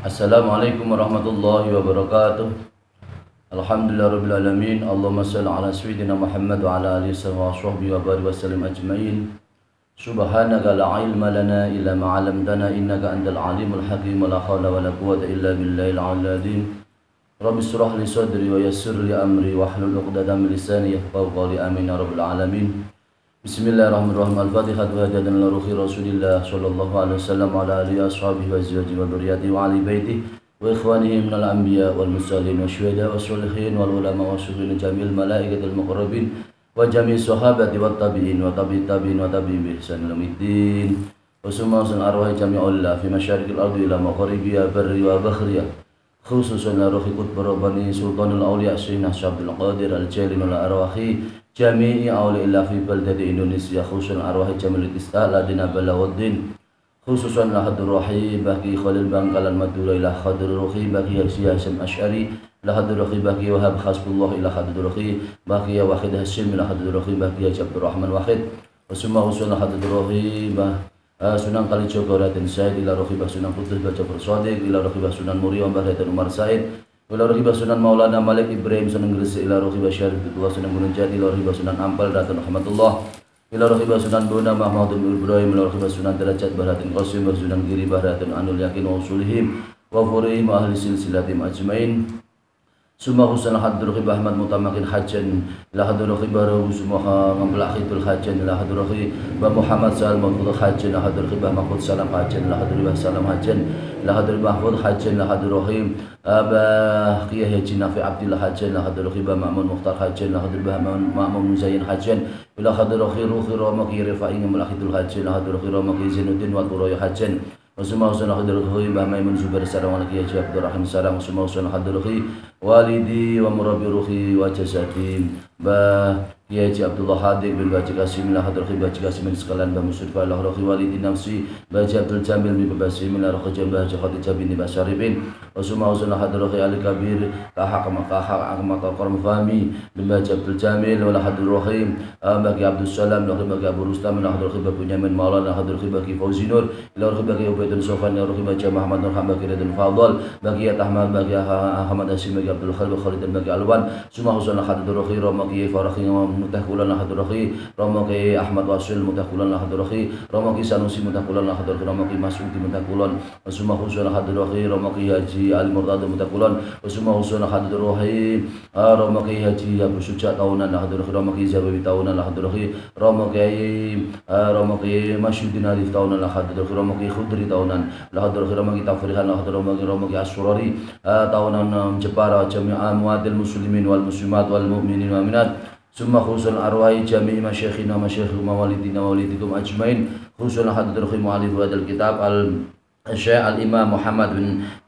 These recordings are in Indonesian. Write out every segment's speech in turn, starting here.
Assalamualaikum warahmatullahi wabarakatuh. Alhamdulillah rabbil alamin. Allahumma shalli ala sayyidina Muhammad wa ala alihi wa sahbihi wa barik wa sallim ajmain. Subhanaka la ilma lana illa ma 'allamtana innaka antal alimul hakim. La haula wa la quwwata illa billahil aliyyil azim. Rabbi shrah li sadri wa yassir li amri wa hlul 'uqdatam min lisani yafqahu qawli. Amin ya rabbil alamin. Bismillahirrahmanirrahim. Al-Fatihah wa hadadan ila ruhi Rasulillah sallallahu alaihi wasallam wa ala alihi ashabihi wa azwajihi wa dzurriyyatihi wa ali baitihi wa ikhwanihi minal anbiya wal mursalin wa syuhada wa sholihin wal ulama wa syuhudin jamil malaikatil muqarrabin wa jami' sahabati wat tabi'in wa tabi'it tabi'in wa tabi'in bi ihsan ila middin wa summa arwah jami'ullah fi masyariqil ardi ila magharibiha barri wa bakhriha khususan ruhi qutb rabbani sultanul awliya sayyidina Abdul Qadir al-Jalil al-Arwahi jami'i awliya fi baldati Indonesia khususan arwah jamil ista'ladina balawaddin khususan lahadur rahim bagi Khalil Bangkalan Madura ila hadur rahim bagi Hasyim Asy'ari lahadur rahim bagi Wahab Hasbullah ila hadur rahim bagi Wahid Hasyim ila hadur rahim bagi Abdul Rahman Wahid wasumma usul hadur rahim Sunan Kalijogo Raden Said ila rahim Sunan Kudus Baca Persadiq ila rahim Sunan Muria Raden Umar Said ila rahim Sunan Maulana Malik Ibrahim Sunan Gresik ila rahim Syarif Dua Sunan Gunung Jati ila rahim Sunan Ampel Raden Rahmatullah ila rahim Sunan Bona Mahmud Ibrahim ila rahim Sunan Derajat Baratin Qasim Sunan Giri Baratin Anul Yakin wa usulihim wa furihim ahli silsilatim ajmain. Summa husna hadur rahim Ahmad Mutamakin Hajan la hadur rahim Baru Summa Ngamlahitul Hajan la hadur rahim Muhammad Salam Mahmud Hajan la hadur rahim Mahmud Salam Hajan la hadur rahim Salam Hajan la hadur Mahmud Hajan la hadur rahim Abah Qiyah Haji Nafi Abdillah Hajan la hadur rahim Ma'mun Mukhtar Hajan la hadur Ma'mun Muzayyin Hajan ila hadur rahim Ruhi Ramaki Rifa'i Ngamlahitul Hajan la hadur rahim Ramaki Zainuddin wa Turaya Hajan Wasuma usana hadirhi Mbah Maimun Zubair sareng Wali Kiai Abdurrahman sareng wasuma usana hadirhi walidi wa murabbi ruhi wa jasadi Mbah Kiai Abdullah Hadik bin Baji Qasim la hadirhi Baji Qasim sekalian Mbah Musyrif la ruhi walidi nafsi Baji Abdul Jamil bin Basim la ruhi Mbah Khadijah bin Basaribin wasuma usana hadirhi Ali Kabir kahak maka qarm fami bin Baji Abdul Jamil wa la hadirhi Mbah Abdul Salam la ruhi Abu Rustam la hadirhi Babu Nyamin Maulana la hadirhi Bagi Fauzinur la ruhi Bagi dan Sofan ya Ruhi Baca Muhammad Nur Bagi Radul Fadl bagi Ahmad bagi Ahmad Hasim bagi Abdul Khalid dan bagi Alwan semua husna hadur Ruhi Ramaki Farahi mutakulan hadur Ruhi Ramaki Ahmad Wasil mutakulan hadur Ruhi Ramaki Sanusi mutakulan hadur Ramaki Masudi mutakulan semua husna hadur Ruhi Ramaki Haji Ali Murtad mutakulan semua husna hadur Ruhi Ramaki Haji Abu Suja tahunan hadur Ramaki Zawi tahunan hadur Ruhi Ramaki Masyudin Alif tahunan hadur Ramaki Khudri tahunan lahadur khirama kita firihan lahadur rama asurari tahunan Jepara jami'a muadil muslimin wal muslimat wal mu'minin wa minat summa khusul arwahi jami'i masyayikhina masyayikhum walidina walidikum ajmain khusul hadur khimu alif wadal kitab Syekh Al-Imam Muhammad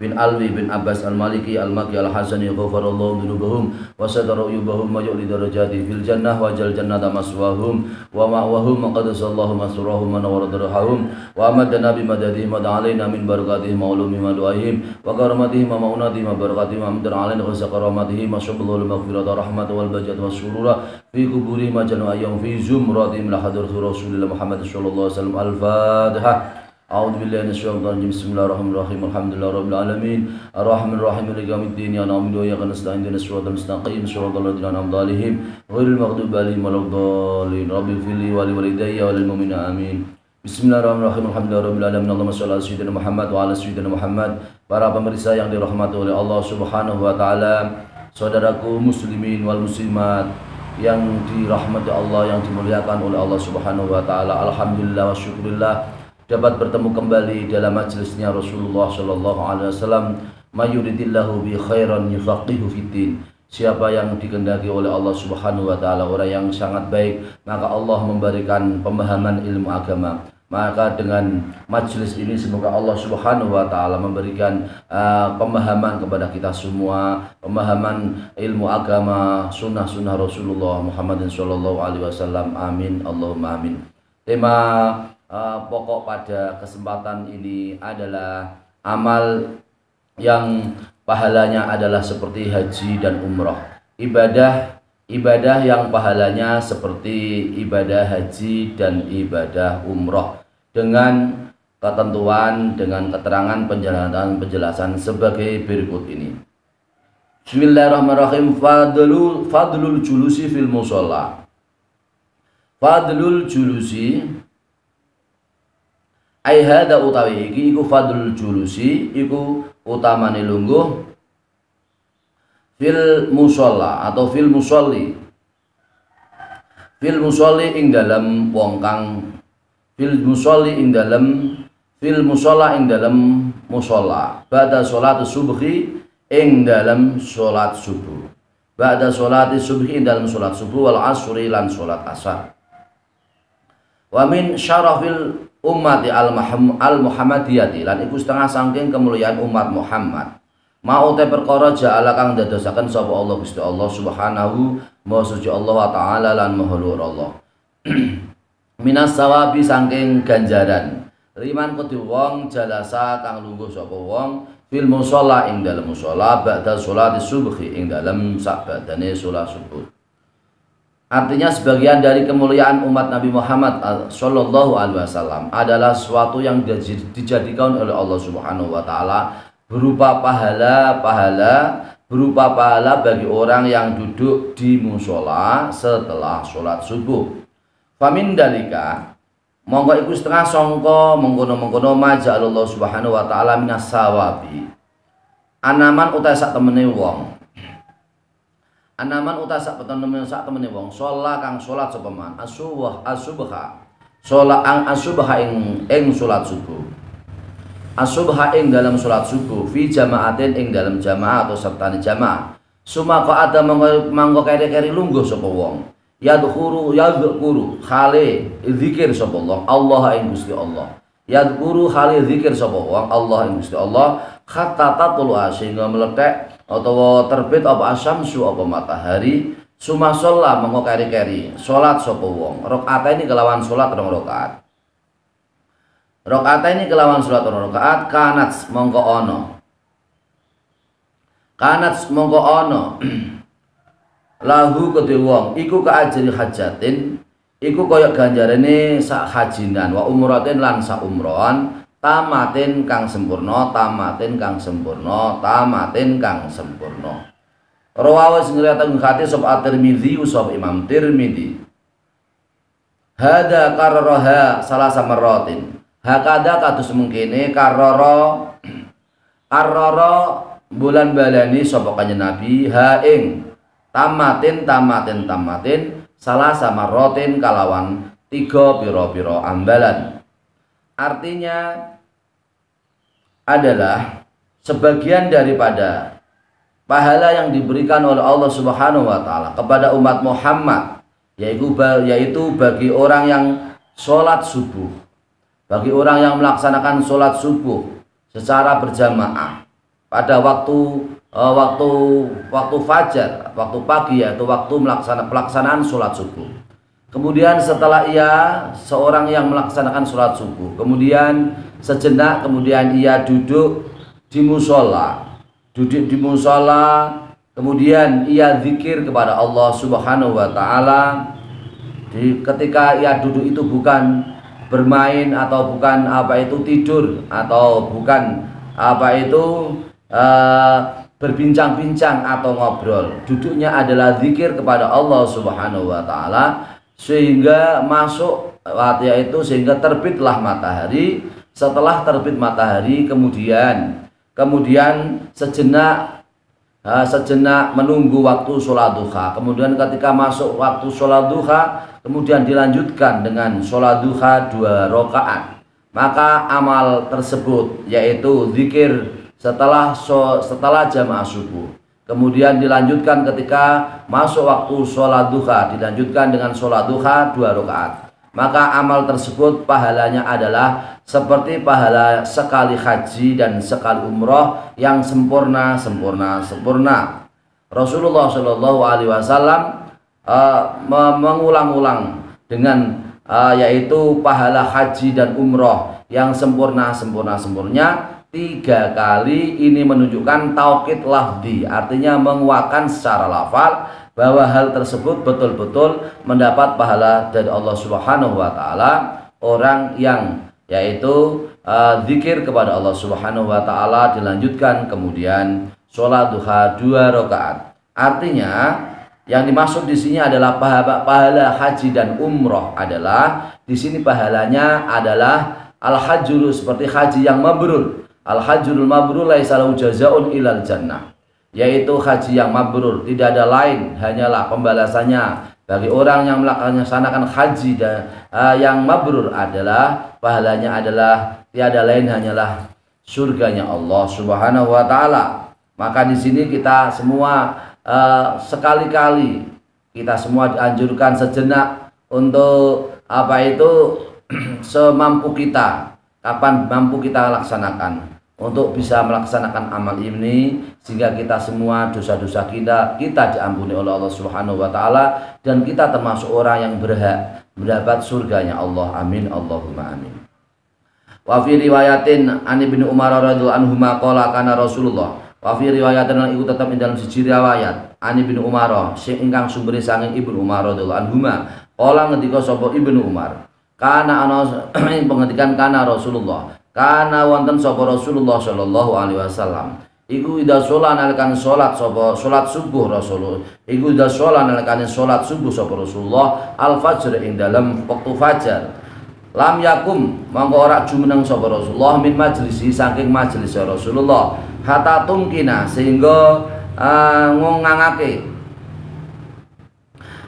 bin Alwi bin Abbas Al-Maliki Al-Maki Al-Hasani ghafarallahu dhunubahum wa sadara uyubahum wa yu'li darajati fil jannah wa jal jannata maswahum wa ma'wahum wa qadasallahu masrahum wa nawara darahum wa amadana bimadadihim wa da'alaina min barakatihim wa ulumihim wa du'ahim wa karamatihim wa ma'unatihim wa barakatihim wa amdar alaina ghasa karamatihim wa syabullahu al-maghfirata rahmata wal bajat wa surura fi kuburihim wa janu ayyam fi zumratihim la hadur Rasulullah Muhammad sallallahu alaihi wasallam. Al-Fatihah. A'udzu billahi minasyaitonir rajim. Bismillahirrahmanirrahim. Alhamdulillahirabbil alamin. Arrahmanir rahim maliki yaumiddin. Ya na'budu wa iyyaka nasta'in. Ihdinas siratal mustaqim. Shiratal ladzina an'amta 'alaihim ghairil maghdubi 'alaihim waladdallin. Rabbighfirli wa liwalidayya wa lil mu'minina amin. Bismillahirrahmanirrahim. Alhamdulillahirabbil alamin. Allahumma shalli ala sayyidina Muhammad wa ala sayyidina Muhammad. Para pemirsa yang dirahmati oleh Allah Subhanahu wa taala, saudaraku muslimin wal muslimat yang dirahmati Allah, yang dimuliakan oleh Allah Subhanahu wa taala. Alhamdulillah wa syukurillah dapat bertemu kembali dalam majelisnya Rasulullah sallallahu alaihi wasallam. Mayuridillahu bi khairan yufaqihu fiddin. Siapa yang dikehendaki oleh Allah Subhanahu wa taala, orang yang sangat baik, maka Allah memberikan pemahaman ilmu agama. Maka dengan majelis ini semoga Allah Subhanahu wa taala memberikan pemahaman kepada kita semua, pemahaman ilmu agama, sunnah-sunnah Rasulullah Muhammad sallallahu alaihi wasallam. Amin Allahumma amin. Tema pokok pada kesempatan ini adalah amal yang pahalanya adalah seperti haji dan umrah. Ibadah yang pahalanya seperti ibadah haji dan ibadah umrah. Dengan ketentuan dengan keterangan penjelasan sebagai berikut ini. Bismillahirrahmanirrahim. Fadlul julusi fil musholla. Fadlul julusi ai hada utawi iki iku fadlul julusi iku utamane lungguh fil musholla atau fil musolli. Fil musolli ing dalam wong kang fil musolli ing dalam fil musolla ing dalam musolla ba'da salat subhi ing dalam salat subuh, ba'da salat subhi ing dalam salat subuh wal asri lan salat asar. Wa min syarafil ummati al muhammadiyati lan iku setengah saking kemuliaan umat Muhammad mau te perkara ja'ala kang dadosaken sapa Allah Gusti Allah subhanahu wa suci Allah wa ta'ala lan maha luhur Allah minas sawabi saking ganjaran liman kudu wong jalasa kang lungguh sapa wong fil musholla ing dalam musholla ba'da sholati subhi ing dalam sakbadane salat subuh. Artinya sebagian dari kemuliaan umat Nabi Muhammad sallallahu alaihi wasallam adalah sesuatu yang dijadikan oleh Allah Subhanahu wa taala berupa pahala bagi orang yang duduk di musholla setelah sholat subuh. Famin dalika monggo iku setengah sangka mengkono-mengkono maja'alullah subhanahu wa ta'ala minas sawabi anaman utai sak temene wong sholat kang sholat sapa man asubha sholat ang asubha ing sholat subuh asubha ing dalam sholat subuh fi jamaatin ing dalam jamaah atau sertane jamaah sumaka ada mangko keri-keri lungguh sapa wong yadhkuru khali zikir sapa Allah ing Gusti Allah yadhkuru khali zikir sapa wong Allah ing Gusti Allah hatta tatlu sehingga meletek atau terbit apa asyamsu apa matahari suma sholla mongko keri-keri salat sapa wong rakaat ini kelawan salat 2 rakaat kanat mongko ono lahu kedhe wong iku kaajri hajatin iku kaya ganjarane sak hajinan wa umratin lan sak umrohan tamatin kang sempurna rawahu sing riwayatake hati sapa Tirmidzi sapa Imam Tirmidzi hada kararaha salasa marratin hakada kados mengkene karara bulan balani sapa kanjeng Nabi ha ing tamatin salasa marratin kalawan 3 pira-pira ambalan. Artinya adalah sebagian daripada pahala yang diberikan oleh Allah Subhanahu wa taala kepada umat Muhammad yaitu bagi orang yang sholat subuh, bagi orang yang melaksanakan sholat subuh secara berjamaah pada waktu fajar, waktu pagi, yaitu waktu pelaksanaan sholat subuh. Kemudian setelah seorang yang melaksanakan sholat subuh, kemudian sejenak kemudian ia duduk di musola, kemudian ia zikir kepada Allah Subhanahu wa taala. Ketika ia duduk itu bukan bermain atau bukan tidur atau bukan berbincang-bincang atau ngobrol. Duduknya adalah zikir kepada Allah Subhanahu wa taala sehingga sehingga terbitlah matahari. Setelah terbit matahari kemudian sejenak menunggu waktu sholat duha. Kemudian ketika masuk waktu sholat duha kemudian dilanjutkan dengan sholat duha 2 rakaat. Maka amal tersebut yaitu zikir setelah jamaah subuh, kemudian dilanjutkan ketika masuk waktu sholat duha, dilanjutkan dengan sholat duha 2 rakaat. Maka amal tersebut pahalanya adalah seperti pahala sekali haji dan sekali umroh yang sempurna. Rasulullah Shallallahu Alaihi Wasallam mengulang-ulang dengan yaitu pahala haji dan umroh yang sempurna-sempurnanya 3 kali. Ini menunjukkan taukid lafzi, artinya menguatkan secara lafal bahwa hal tersebut betul-betul mendapat pahala dari Allah Subhanahu wa taala. Orang yang yaitu zikir kepada Allah Subhanahu wa taala, dilanjutkan kemudian sholat duha 2 rakaat. Artinya yang dimaksud di sini adalah pahala haji dan umroh adalah di sini pahalanya adalah al-hajjul, seperti haji yang mabrur. Al-hajjul mabrur laisa lahu jazaa'un ilal jannah, yaitu haji yang mabrur tidak ada lain hanyalah pembalasannya bagi orang yang melaksanakan haji dan yang mabrur adalah pahalanya adalah tiada lain hanyalah surganya Allah Subhanahu wa taala. Maka di sini kita semua sekali-kali kita semua dianjurkan sejenak untuk semampu kita, kapan mampu kita laksanakan untuk bisa melaksanakan amal ini, sehingga kita semua dosa-dosa kita diampuni oleh Allah Subhanahu wa taala, dan kita termasuk orang yang berhak mendapat surganya Allah. Amin Allahumma amin. Wa fi riwayatin an Ibnu Umar radhiyallahu anhu qala kana Rasulullah. Wa fi riwayatin lan iku tetep ing dalam siji riwayat an Ibnu Umar sing ingkang sumbere saking Ibnu Umar radhiyallahu anhu qala ngendika sapa Ibnu Umar, kana ana pengendikan kana Rasulullah, kana wonten sapa Rasulullah sallallahu alaihi wasallam iku ida sholat nalika sholat sapa sholat subuh Rasulullah, iku ida sholat nalika sholat subuh sapa Rasulullah al fajr ing dalam waktu fajar, lam yakum mangko ora jumeneng sapa Rasulullah min majlisi saking majelis Rasulullah hatta tumkina sehingga ngongangake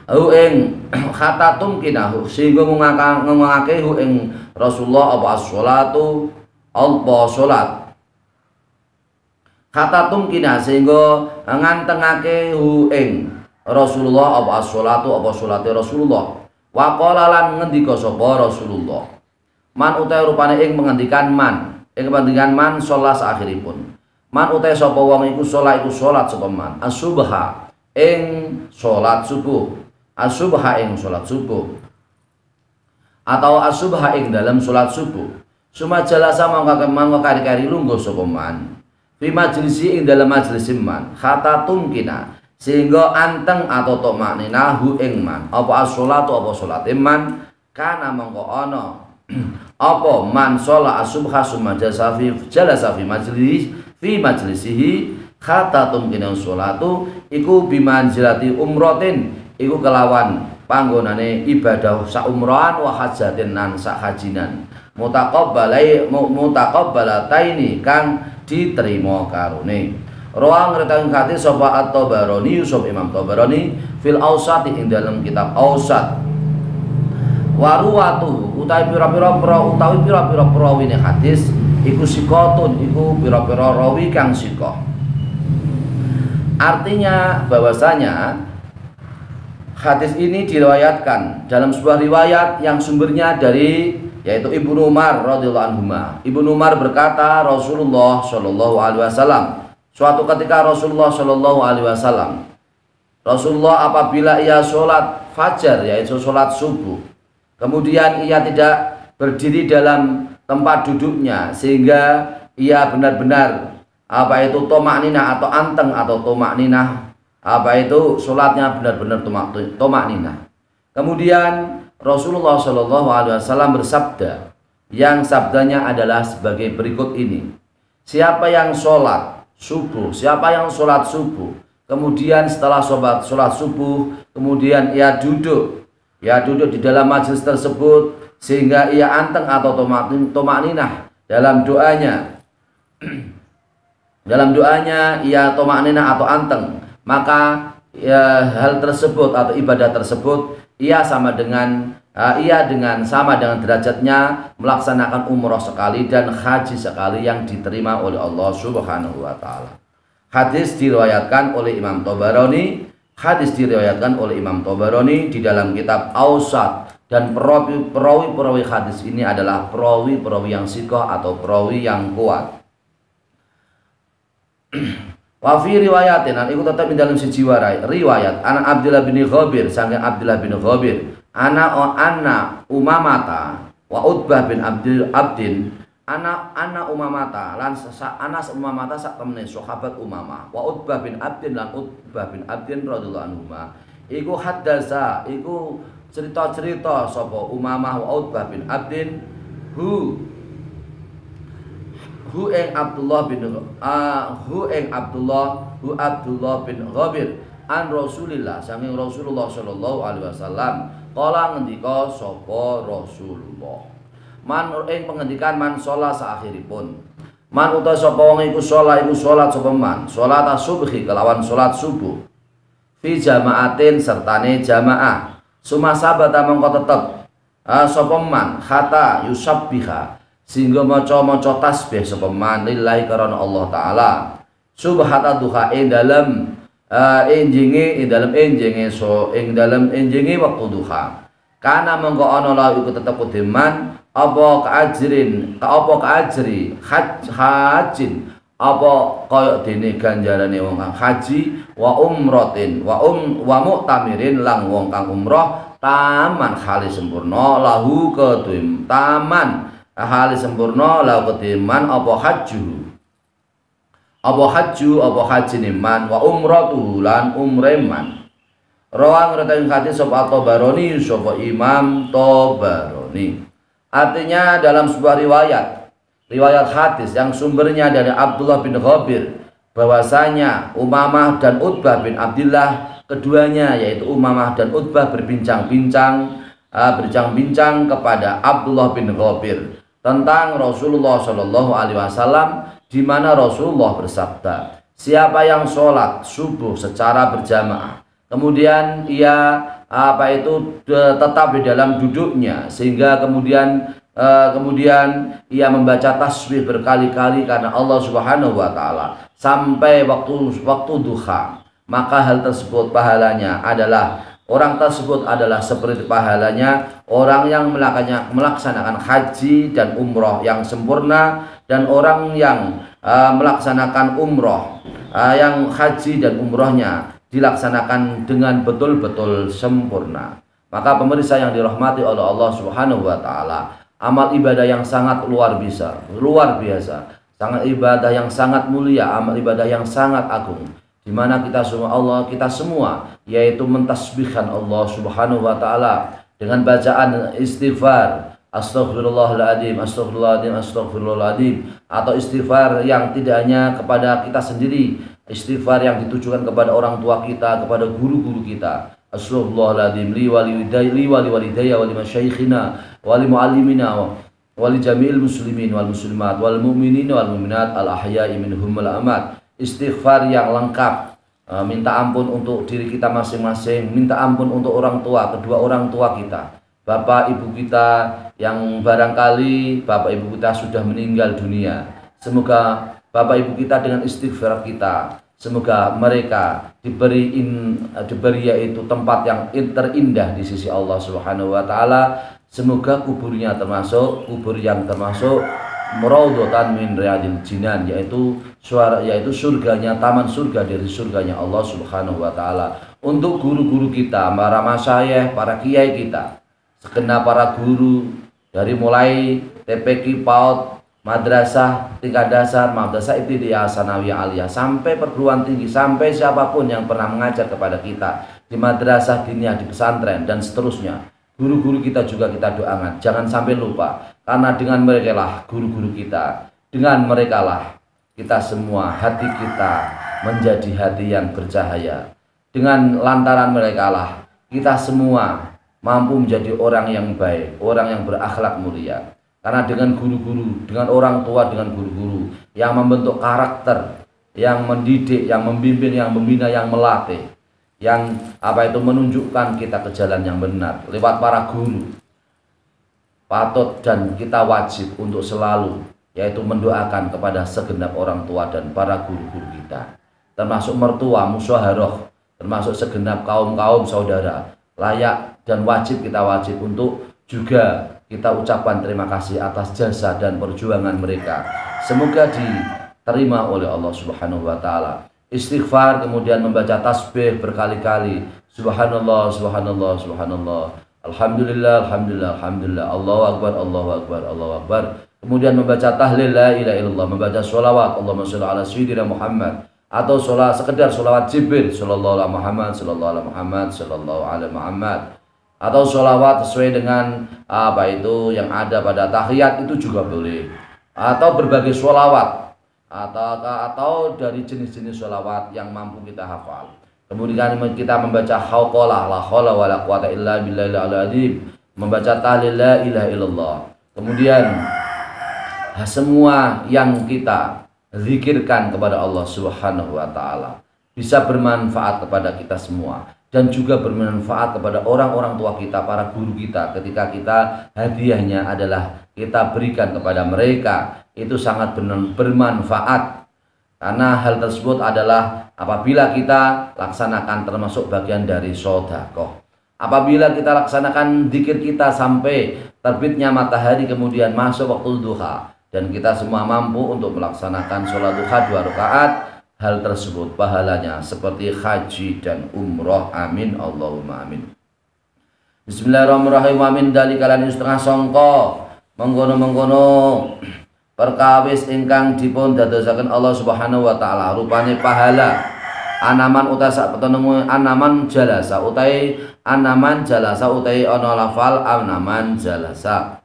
ing hatta tumkina sehingga ngongangake ing Rasulullah apa as-sholatu apa sholat, hatta tumkina sehingga ngantengake ing Rasulullah apa as-sholatu apa sholate Rasulullah. Wa qala lan ngendika sapa Rasulullah, man utai rupane ing pengendikan man, ing pengendikan man sholat akhiripun. Man utai sapa wong iku sholat sapa man as-subha ing sholat subuh, as-subha ing sholat subuh atau as-subha ing dalam sholat subuh. Suma jalasa mangko kari-kari lungguh sapa man fi majlisi ing dalam majlis man hatta tumkina sehingga anteng atau tokmaknina hu ing man apa as-sholatu apa sholat man kana mangko ana apa man sholat as-subha summa jalasa fi majlisihi hatta tumkina sholatu iku bimanzilati umrotin, iku kelawan panggonane ibadah saumrohan wa hajatin nan sak hajinan mutaqabbalataini kang diterima karone. Rawang ngretang hadis sapa At-Tabarani sapa Imam Tabarani fil Awsat ing dalam kitab Awsat. Wa ruwatuhu utawi pira-pira prawine hadis iku sikotun, iku pira-pira rawi kang sikoh. Artinya bahwasanya hadis ini diriwayatkan dalam sebuah riwayat yang sumbernya dari yaitu Ibnu Umar radhiyallahu anhu. Ibnu Umar berkata, Rasulullah shallallahu alaihi wasallam, suatu ketika Rasulullah shallallahu alaihi wasallam, Rasulullah apabila ia sholat fajar yaitu sholat subuh, kemudian ia tidak berdiri dalam tempat duduknya sehingga ia benar-benar tomakninah atau anteng atau tomakninah sholatnya benar-benar tomakninah. Kemudian Rasulullah Shallallahu Alaihi Wasallam bersabda, yang sabdanya adalah sebagai berikut ini: siapa yang sholat subuh, kemudian setelah sholat subuh, kemudian ia duduk di dalam majelis tersebut sehingga ia anteng atau tomakninah dalam doanya, ia tomakninah atau anteng, maka hal tersebut atau ibadah tersebut ia dengan sama dengan derajatnya melaksanakan umroh sekali dan haji sekali yang diterima oleh Allah Subhanahu wa taala. Hadis diriwayatkan oleh Imam Tabarani di dalam kitab Awsat, dan perawi hadis ini adalah perawi yang sikoh atau perawi yang kuat. Wa fi riwayatin iku tetap di dalam siji riwayat ana Abdullah bin Ghabir saking Abdullah bin Ghabir ana Umamata wa Utbah bin Abdin ana Umamata lan Anas Umamata sak temene sahabat Umamah wa Utbah bin Abdin lan Utbah bin Abdin radhiyallahu anhuma iku haddasa iku cerita-cerita sapa Umamah wa Utbah bin Abdin hu ing Abdullah bin Ghabir an Rasulillah saking Rasulullah sallallahu alaihi wasallam kala ngendika sapa Rasulullah man ing pengendikan man sholat saakhiripun man uta sapa wong iku sholat sapa man sholat subhi kelawan sholat subuh fi jamaatin sertane jamaah sumasabata mongko tetep sapa man khata yusabbiha sehingga maca tasbih sapa man lillahi karana Allah taala subhata duha ing dalem ing dalem enjinge wektu duha kana mongko ana la iku tetep kudeman apa kaajri hajin apa kaya dene ganjarane wong kang haji wa umratin wa mu'tamirin lang wong kang umrah taman hale sempurna lahu kedim taman hale sempurna lahu kediman apa hajine man wa umratu lan umreman rawang ngreteni hadis sapa Tabarani sapa Imam Tabarani. Artinya dalam sebuah riwayat hadis yang sumbernya dari Abdullah bin Ghabir bahwasanya Umamah dan Utbah bin Abdillah keduanya yaitu Umamah dan Utbah berbincang-bincang kepada Abdullah bin Ghabir tentang Rasulullah Shallallahu Alaihi Wasallam di mana Rasulullah bersabda siapa yang sholat subuh secara berjamaah kemudian ia tetap di dalam duduknya sehingga kemudian ia membaca tasbih berkali-kali karena Allah Subhanahu wa taala sampai waktu duha maka hal tersebut pahalanya adalah orang tersebut adalah seperti pahalanya orang yang melaksanakan haji dan umroh yang sempurna dan orang yang melaksanakan umroh yang haji dan umrohnya dilaksanakan dengan betul-betul sempurna. Maka pemirsa yang dirahmati oleh Allah Subhanahu wa taala, amal ibadah yang sangat luar biasa, sangat ibadah yang sangat mulia, amal ibadah yang sangat agung di mana kita semua yaitu mentasbihkan Allah Subhanahu wa taala dengan bacaan istighfar Astaghfirullahaladzim, astaghfirullahaladzim, astaghfirullahaladzim atau istighfar yang tidak hanya kepada kita sendiri, istighfar yang ditujukan kepada orang tua kita, kepada guru-guru kita. Astaghfirullahaladzim li walidayya wa li masyaikhina wa li muallimina wa li jami'il muslimin wal muslimat wal mu'minina wal mu'minat al ahya'i minhum wal amat. Istighfar yang lengkap, minta ampun untuk diri kita masing-masing, minta ampun untuk orang tua, kedua orang tua kita, bapak ibu kita yang barangkali bapak ibu kita sudah meninggal dunia. Semoga bapak ibu kita dengan istighfar kita, semoga mereka diberi yaitu tempat yang terindah di sisi Allah Subhanahu wa taala. Semoga kuburnya termasuk kubur yang termasuk raudhatan min riyadil jinan, yaitu surganya, taman surga dari surganya Allah Subhanahu wa taala. Untuk guru-guru kita, para masyayikh, para kiai kita, segenap para guru dari mulai TPQ, PAUD, madrasah tingkat dasar, madrasah ibtidaiyah, sanawiyah, aliyah sampai perguruan tinggi, sampai siapapun yang pernah mengajar kepada kita di madrasah diniyah, di pesantren dan seterusnya. Guru-guru kita juga kita doakan, jangan sampai lupa, karena dengan mereka lah guru-guru kita, dengan mereka lah kita semua hati kita menjadi hati yang bercahaya. Dengan lantaran mereka lah kita semua mampu menjadi orang yang baik, orang yang berakhlak mulia. Karena dengan guru-guru, dengan orang tua, dengan guru-guru yang membentuk karakter, yang mendidik, yang membimbing, yang membina, yang melatih, yang menunjukkan kita ke jalan yang benar lewat para guru, patut dan kita wajib untuk selalu yaitu mendoakan kepada segenap orang tua dan para guru-guru kita, termasuk mertua, musyawarah, termasuk segenap kaum saudara, layak dan wajib untuk juga kita ucapkan terima kasih atas jasa dan perjuangan mereka. Semoga diterima oleh Allah Subhanahu wa taala. Istighfar, kemudian membaca tasbih berkali-kali. Subhanallah, subhanallah, subhanallah. Alhamdulillah, alhamdulillah, alhamdulillah. Allahu akbar, Allahu akbar, Allahu akbar. Kemudian membaca tahlil la ilaha illallah, membaca sholawat Allahumma sholli ala sayyidina Muhammad, atau sekedar sholawat Jibril sallallahu alaihi Muhammad, sallallahu alaihi Muhammad, sallallahu alaihi Muhammad, atau sholawat sesuai dengan yang ada pada tahiyat itu juga boleh. atau berbagai sholawat atau dari jenis-jenis sholawat yang mampu kita hafal. Kemudian kita membaca hauqalah la haula wala quwata illa billahil azim, membaca tahlil la ilaha illallah. Kemudian semua yang kita zikirkan kepada Allah Subhanahu wa taala bisa bermanfaat kepada kita semua dan juga bermanfaat kepada orang-orang tua kita, para guru kita, ketika kita hadiahnya adalah kita berikan kepada mereka. Itu sangat bermanfaat, karena hal tersebut adalah apabila kita laksanakan termasuk bagian dari sedekah. Apabila kita laksanakan zikir kita sampai terbitnya matahari kemudian masuk waktu duha dan kita semua mampu untuk melaksanakan sholat duha 2 rakaat, hal tersebut pahalanya seperti haji dan umroh. Amin Allahumma amin. Bismillahirrahmanirrahim. Amin dari kalian setengah songko mengkono perkawis ingkang dipun dadosaken Allah Subhanahu wa taala rupane pahala anaman utai sak petenemu anaman jalasa utai ana lafal anaman jalasa.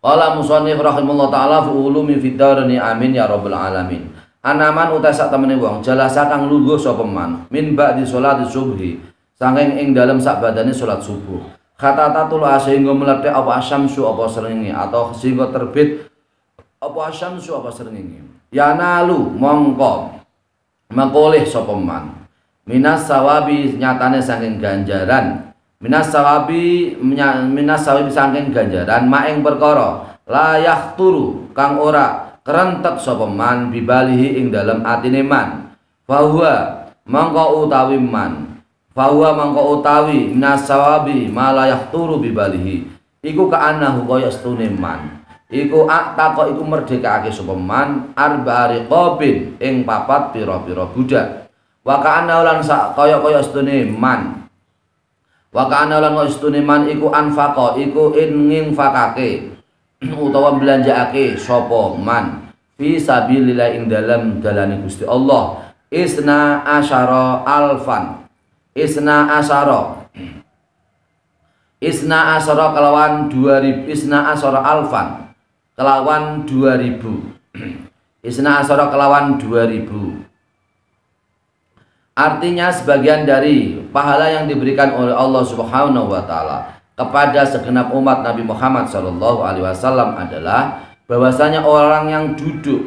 Qala musannif rahimahullah taala fi ulumi fid darani amin ya rabbal alamin. Anaman utai sak temene wong jalasa kang lungguh sapa man min ba'di sholati subhi saking ing dalem sak badane salat subuh. Khatatatul sehingga meletek apa asyamsu apa srengenge atau sehingga terbit apa asyamsu apa srengenge. Ya nalu mongko mengkoleh sapa man minas sawabi nyatane saking ganjaran minas sawabi saking ganjaran maing perkara layak turu kang ora kerentek sapa man bibalihi ing dalem atine man bahwa mongko utawi man minas sawabi malayah turu bibalihi iku kaanahu kaya stune man iku aktaqo iku merdekake sapa man arba'ari qabin ing papat pira-pira budak. Wa ka'anna lan sak kaya-kaya stune man. Wa ka'anna lan stune man iku anfaqa iku nginfakake utawa belanjaake sapa man fi sabilillah ing dalam dalane Gusti Allah. Isna asyara alfan. Isna asyara kelawan 2000 isna asyara alfan kelawan 2000 isna asyara kelawan 2000. Artinya sebagian dari pahala yang diberikan oleh Allah Subhanahu wa taala kepada segenap umat Nabi Muhammad sallallahu alaihi wasallam adalah bahwasanya orang yang duduk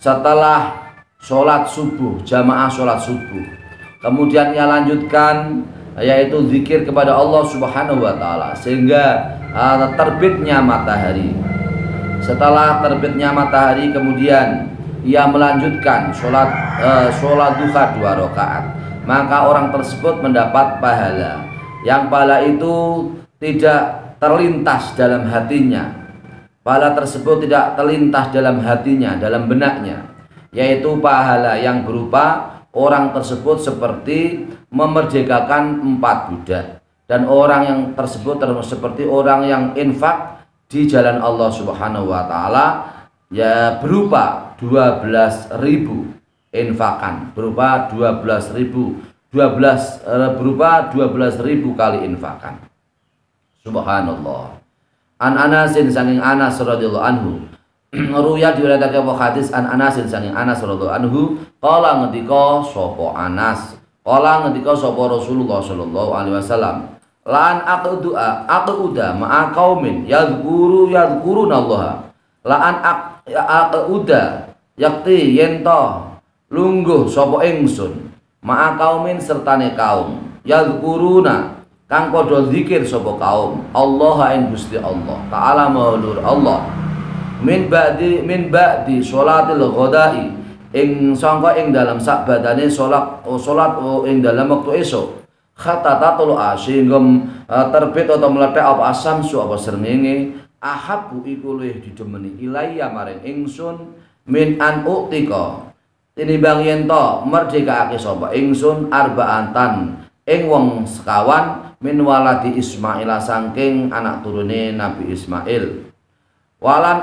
setelah sholat subuh, jamaah sholat subuh, kemudian ia lanjutkan yaitu zikir kepada Allah Subhanahu wa taala sehingga terbitnya matahari. Setelah terbitnya matahari kemudian ia melanjutkan sholat duha 2 rakaat, maka orang tersebut mendapat pahala. Yang pahala itu tidak terlintas dalam hatinya. Pahala tersebut tidak terlintas dalam hatinya, dalam benaknya, yaitu pahala yang berupa orang tersebut seperti memerdekakan 4 budak, dan orang yang tersebut seperti orang yang infak di jalan Allah Subhanahu wa taala ya berupa 12.000 infakan, berupa 12.000 kali infakan. Subhanallah. An Anasin saking Anas radhiyallahu anhu ruya diriwayatake hadis an Anasin saking Anas radhiyallahu anhu qala ngendika sapa Anas Rasulullah sallallahu alaihi wasallam lan aquda ma'a qaumin yadhkurunallaha laan aquda yakti yento lungguh sapa ingsun ma'a qaumin sertane kaum yadhkuruna kang padha zikir sapa kaum Allah ing Gusti Allah taala maulur Allah min ba'di sholatil ghadai ing sangka ing dalam sak badane salat ing dalam wektu esuk khatatatul sehingga terbit atau meletek apa asamsu apa srengenge ahabu iku luwih didemeni ilayya maring ingsun min an uktika tinimbang yen to merdekake sapa ingsun arbaantan ing wong sekawan min waladi Ismail saking anak turune Nabi Ismail walaan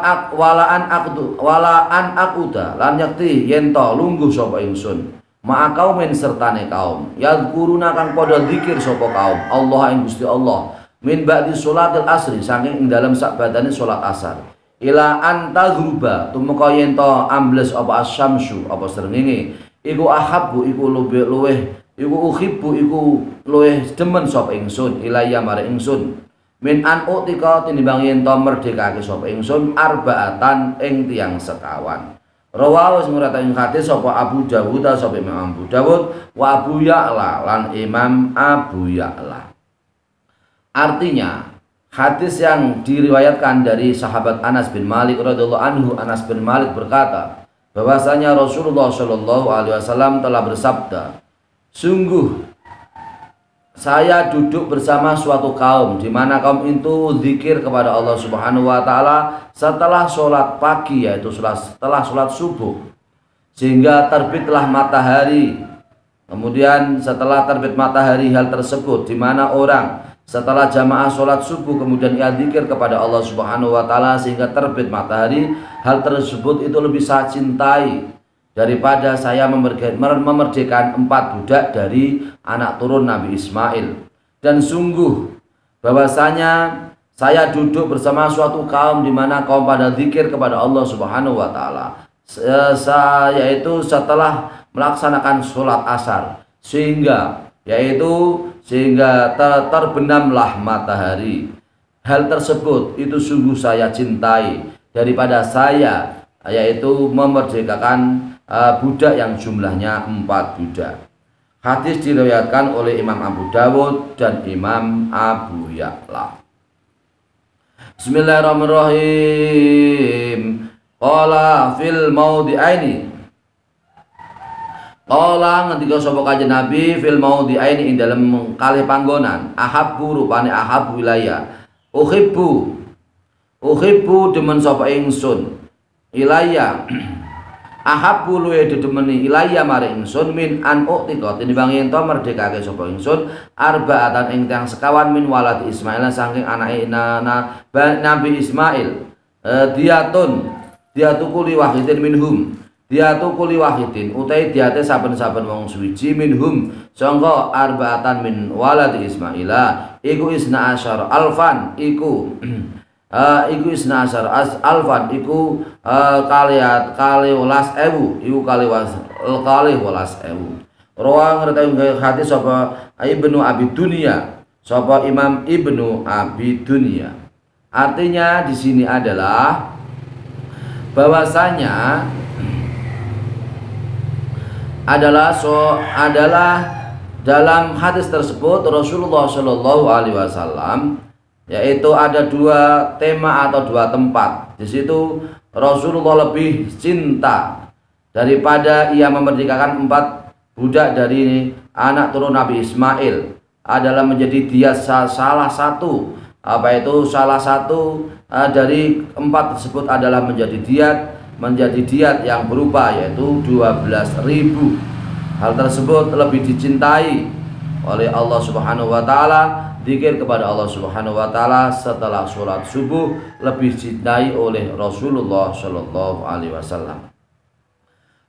akuda lan yakti yen to lungguh sapa ingsun ma'a kaumin sertane kaum yadhkuruna kang padha zikir sapa kaum Allah ing Gusti Allah min ba'di sholatil asri saking ing dalam sak badane salat asar ila anta gruba tumeka yen to ambles apa asyamsu apa srengenge iku ahabbu iku luweh iku uhibbu iku luweh demen sapa ingsun ilayya mare ingsun min an utika tinimbang yen to merdekake sapa ingsun arbaatan ing tiyang sekawan. Rawahu sing hadis sapa Abu Dawud sapa Imam Abu Dawud wa Abu Ya'la lan Imam Abu Ya'la. Artinya hadis yang diriwayatkan dari sahabat Anas bin Malik radhiyallahu anhu, Anas bin Malik berkata bahwasanya Rasulullah Shallallahu alaihi wasallam telah bersabda, sungguh saya duduk bersama suatu kaum di mana kaum itu zikir kepada Allah Subhanahu wa taala setelah sholat pagi, yaitu setelah sholat subuh, sehingga terbitlah matahari. Kemudian setelah terbit matahari, hal tersebut di mana orang setelah jamaah sholat subuh kemudian ia zikir kepada Allah Subhanahu wa taala sehingga terbit matahari, hal tersebut itu lebih saya cintai daripada saya memerdekakan 4 budak dari anak turun Nabi Ismail. Dan sungguh bahwasanya saya duduk bersama suatu kaum di mana kaum pada zikir kepada Allah Subhanahu wa taala yaitu setelah melaksanakan sholat asar, sehingga terbenamlah matahari. Hal tersebut itu sungguh saya cintai daripada saya yaitu memerdekakan budak yang jumlahnya 4 budak. Hadis diriwayatkan oleh Imam Abu Dawud dan Imam Abu Ya'la. Bismillahirrahmanirrahim. Qala fil maudhi'aini. Qala ngendika sapa Kanjeng Nabi fil maudhi'aini ing dalem kalih panggonan. Ahabbu rupane ahabbu wilayah. Uhibbu demen sapa ingsun. Ilayya ahabbu luwe dedemeni ilayya mare ingsun min an utika tinimbang yen to merdekake sapa ingsun arbaatan ing tiyang sekawan min walad Ismail saking anake Nabi Ismail. Diatu kuli wahidin minhum. Diatu kuli wahidin utai diate saben-saben wong suwiji minhum sangka arbaatan min walad Ismaila iku isna asyar alfan iku isna asar alfan iku kali welas ewu iku kali welas ewu. Rawa ngerti hadis sapa Ibnu Abi Dunya sapa Imam Ibnu Abi Dunya. Artinya di sini adalah bahwasanya adalah dalam hadis tersebut Rasulullah Shallallahu alaihi wasallam yaitu ada 2 tema atau 2 tempat. Di situ Rasulullah lebih cinta daripada ia memerdekakan 4 budak dari anak turun Nabi Ismail adalah menjadi dia salah satu dari 4 tersebut adalah menjadi diat yang berupa yaitu 12.000. Hal tersebut lebih dicintai oleh Allah Subhanahu wa taala. Zikir kepada Allah Subhanahu wa taala setelah sholat subuh lebih dicintai oleh Rasulullah Shallallahu alaihi wasallam.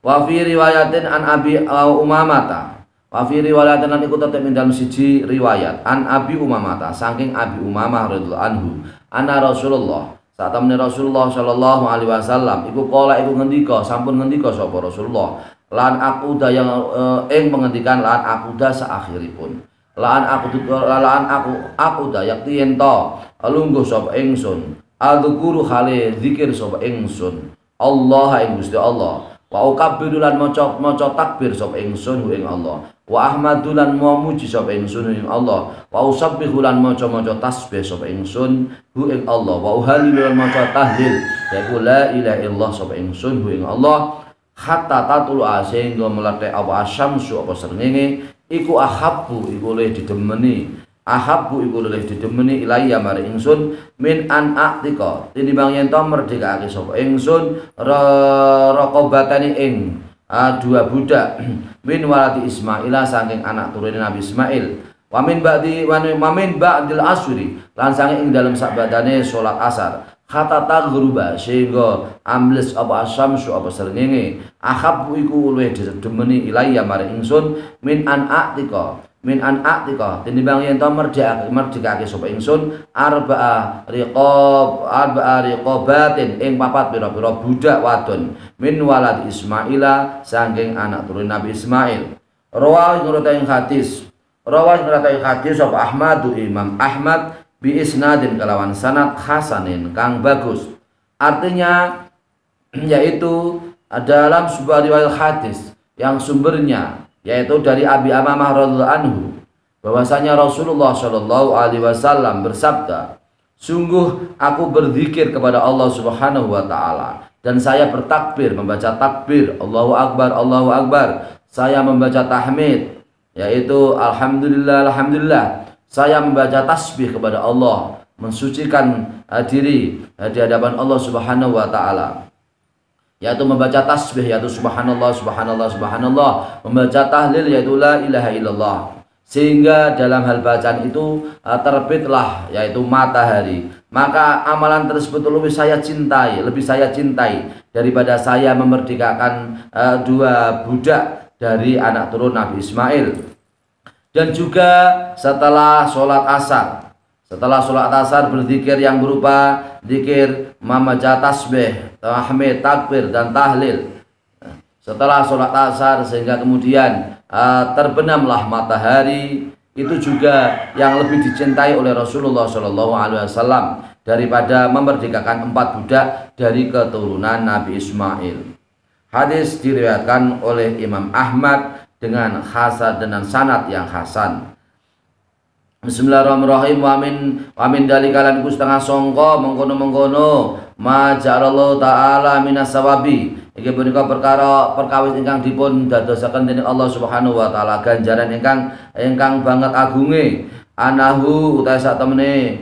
Wa fi riwayatin an Abi Umamah. Wa fi riwayatin lan iku tetep dalam siji riwayat an Abi Umamah saking Abi Umamah radhiyallahu anhu anna Rasulullah saat temene Rasulullah Shallallahu alaihi wasallam iku kala iku sampun ngendika sapa Rasulullah lan akuda yang menghentikan lan akuda saakhiripun aku dayak yen to lungguh sapa ingsun adzkuru khale zikir sapa ingsun Allah ing Gusti Allah wa ukabbiru lan maca takbir sapa ingsun ing Allah wa ahmadu lan muji sapa ingsun ing Allah wa usabbihu lan maca tasbih sapa ingsun ing Allah wa uhalilu lan maca tahlil yaiku la ilaha illallah sapa ingsun ing Allah hatta tatul sehingga meletek apa asyamsu apa srengenge iku ahabbu iku luwih didemeni ilayya mari ingsun min an a'tika tinimbang yen to merdekake sapa ingsun raqabatani ing 2 budak min waladi Ismaila saking anak turune Nabi Ismail wa min ba'dil asri lan saking ing dalem sakbadane salat asar kata taghruba sehingga ambles apa asyamsu apa srengenge ahabbu iku luwih didemeni ilayya mari ingsun min an a'tika min an atika tinimbang yen to merdekake sapa ingsun arba'a riqabatin ing papat pira-pira budak wadon min walad Ismaila saking anak turun Nabi Ismail. Rawah ngurutaing hadis sapa Ahmadu Imam Ahmad bi isnadin kelawan sanad hasanin kang bagus. Artinya yaitu dalam sebuah riwayat hadis yang sumbernya yaitu dari Abi Amamah radhiyallahu anhu bahwasanya Rasulullah Shallallahu alaihi wasallam bersabda, sungguh aku berzikir kepada Allah Subhanahu wa taala dan saya bertakbir membaca takbir Allahu Akbar, saya membaca tahmid yaitu alhamdulillah, saya membaca tasbih kepada Allah, mensucikan diri di hadapan Allah Subhanahu wa taala, yaitu membaca tasbih yaitu subhanallah, membaca tahlil yaitu la ilaha illallah, sehingga dalam hal bacaan itu terbitlah yaitu matahari. Maka amalan tersebut lebih saya cintai daripada saya memerdekakan dua budak dari anak turun Nabi Ismail. Dan juga setelah sholat asar berzikir yang berupa zikir membaca tasbih, tahmid, takbir dan tahlil. Setelah sholat asar sehingga kemudian terbenamlah matahari, itu juga yang lebih dicintai oleh Rasulullah Shallallahu alaihi wasallam daripada memerdekakan 4 budak dari keturunan Nabi Ismail. Hadis diriwayatkan oleh Imam Ahmad dengan sanad yang hasan. Bismillahirrahmanirrahim. Wa min dalikalan iku setengah sangka mengkono ma ja'alallahu ta'ala minas sawabi. Iki punika perkawis ingkang dipun dadosaken dening Allah Subhanahu wa taala ganjaran ingkang banget agunge. Anahu utahe sak temene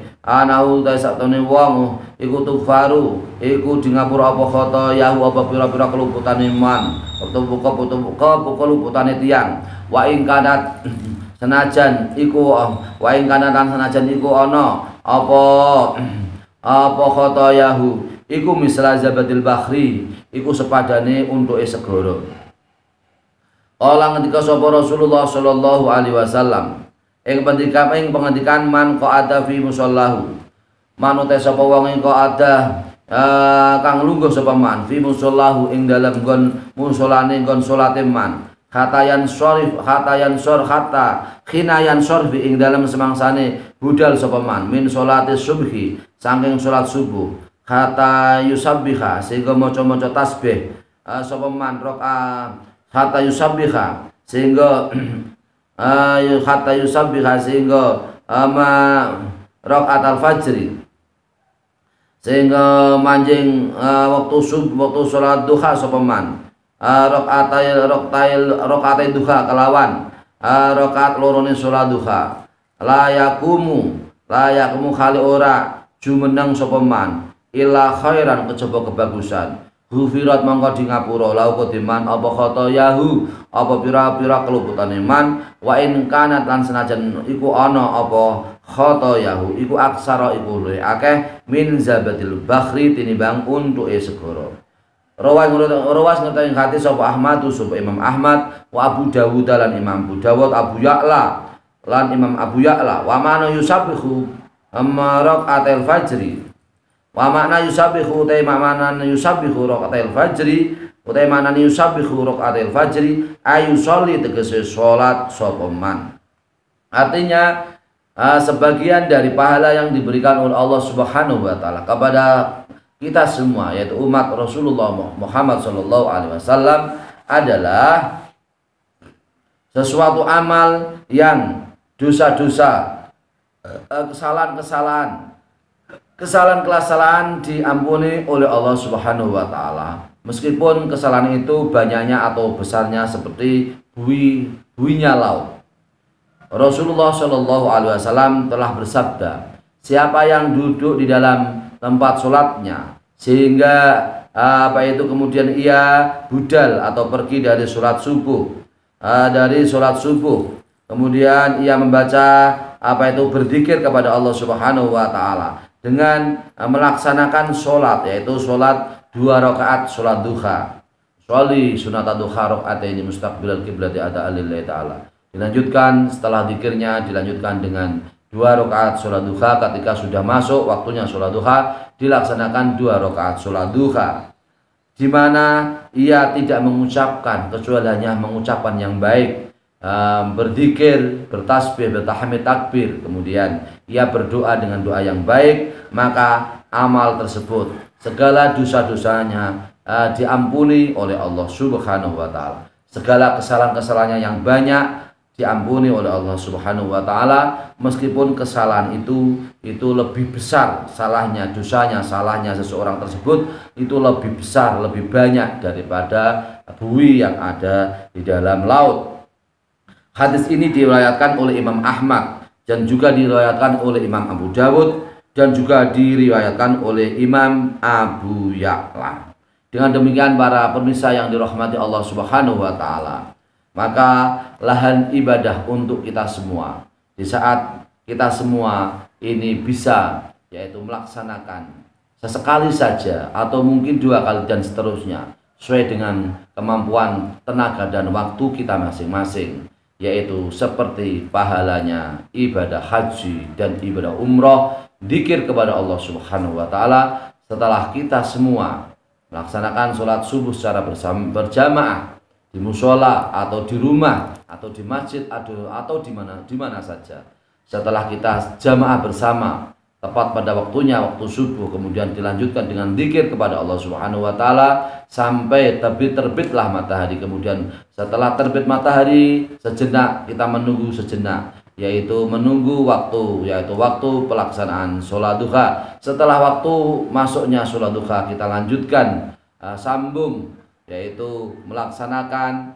wong iku tufaru iku di ngapura apa khata yahu apa pira-pira keluputane man buka keluputane tiyang wa ing kanat senajan iku ana apa khata yahu iku misla zabatil bakhri iku sepadane untuke segara. Olang ketika sapa Rasulullah sallallahu alaihi wasallam ing pengendikan man qa'ada fi musallahu man uta sapa wong ing qa'ada kang lungguh sapa man fi musallahu ing dalem nggon musolane nggon salate man khinayan sorfi ing dalem semangsane budal sapa man min salati subhi saking salat subuh kata yusabbiha sehingga maca tasbih sapa man kata yusabbiha sehingga rakaat al-fajri sehingga manjing waktu salat duha sapa man rakaat duha kelawan rakaat lorone salat duha la yakumu khali ora jumeneng sapa man illa khairan kejaba kebagusan hufirat mangko di ngapura lau kodiman apa khotoyahu apa pira-pira keluputane man wa in kanat lan senajan iku ana apa khotoyahu iku aksara iku luwih akeh min zabatil bakhri tinimbang untuke segara. Rawas ngerteni hati sapa Ahmadu sapa Imam Ahmad wa Abu Dawud lan Imam Abu Dawud Imam Abu Ya'la wa mana yusabihu raqatil fajri wa makna yusabihu raqatil fajri ayu sholli tegese salat sapa man. Artinya sebagian dari pahala yang diberikan oleh Allah Subhanahu wa taala kepada kita semua yaitu umat Rasulullah Muhammad sallallahu alaihi wasallam adalah sesuatu amal yang dosa-dosa, kesalahan diampuni oleh Allah Subhanahu wa taala. Meskipun kesalahan itu banyaknya atau besarnya seperti buihnya laut. Rasulullah Shallallahu alaihi wasallam telah bersabda, siapa yang duduk di dalam tempat sholatnya sehingga kemudian ia budal atau pergi dari sholat subuh, kemudian ia membaca berzikir kepada Allah Subhanahu wa taala dengan melaksanakan sholat, yaitu sholat 2 rakaat sholat duha. Sholli sunata duha raka'ataini mustaqbilal qiblati ada lillahi ta'ala. Dilanjutkan setelah zikirnya dilanjutkan dengan 2 rakaat sholat duha. Ketika sudah masuk waktunya sholat duha, dilaksanakan 2 rakaat sholat duha, di mana ia tidak mengucapkan kecuali hanya mengucapkan yang baik, berzikir, bertasbih, bertahmid, takbir, kemudian ia berdoa dengan doa yang baik, maka amal tersebut segala dosa-dosanya diampuni oleh Allah Subhanahu wa taala. Segala kesalahan-kesalahannya yang banyak diampuni oleh Allah Subhanahu wa taala, meskipun kesalahan itu lebih besar salahnya, dosanya, salahnya seseorang tersebut itu lebih besar, lebih banyak daripada buih yang ada di dalam laut. Hadis ini diriwayatkan oleh Imam Ahmad dan juga diriwayatkan oleh Imam Abu Dawud dan juga diriwayatkan oleh Imam Abu Ya'la. Dengan demikian para pemirsa yang dirahmati Allah Subhanahu wa taala, maka lahan ibadah untuk kita semua di saat kita semua ini bisa, yaitu melaksanakan sesekali saja atau mungkin 2 kali dan seterusnya sesuai dengan kemampuan, tenaga dan waktu kita masing-masing, yaitu seperti pahalanya ibadah haji dan ibadah umroh, zikir kepada Allah Subhanahu wa taala setelah kita semua melaksanakan sholat subuh secara berjamaah di musola atau di rumah atau di masjid atau di mana saja. Setelah kita jamaah bersama tepat pada waktunya, waktu subuh, kemudian dilanjutkan dengan zikir kepada Allah Subhanahu wa taala sampai terbitlah matahari. Kemudian setelah terbit matahari sejenak kita menunggu sejenak, yaitu menunggu waktu, yaitu waktu pelaksanaan sholat duha. Setelah waktu masuknya sholat duha kita lanjutkan sambung, yaitu melaksanakan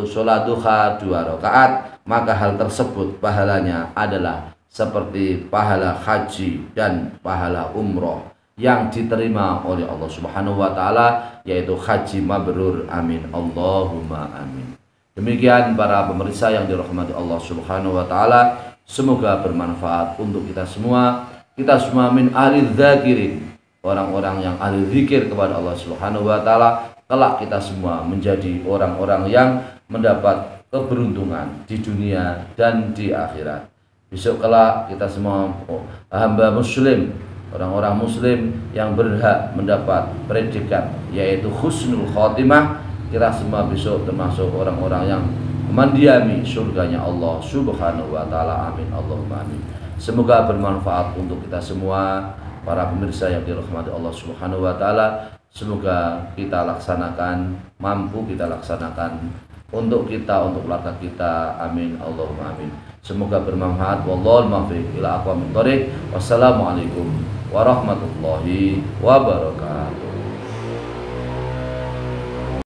sholat duha 2 rakaat, maka hal tersebut pahalanya adalah seperti pahala haji dan pahala umroh yang diterima oleh Allah Subhanahu wa taala, yaitu haji mabrur. Amin Allahumma amin. Demikian para pemirsa yang dirahmati Allah Subhanahu wa taala, semoga bermanfaat untuk kita semua. Kita semua min ahli dzakirin, orang-orang yang ahli zikir kepada Allah Subhanahu wa taala. Kelak kita semua menjadi orang-orang yang mendapat keberuntungan di dunia dan di akhirat. Besok kelak kita semua hamba muslim, orang-orang muslim yang berhak mendapat predikat yaitu husnul khotimah. Kita semua besok termasuk orang-orang yang mendiami surganya Allah Subhanahu wa taala. Amin Allahumma amin. Semoga bermanfaat untuk kita semua para pemirsa yang dirahmati Allah Subhanahu wa taala. Semoga kita laksanakan, mampu kita laksanakan untuk kita, untuk keluarga kita. Amin Allahumma amin. Semoga bermanfaat. Wallahul muwaffiq ila aqwamit thoriq. Wassalamualaikum warahmatullahi wabarakatuh.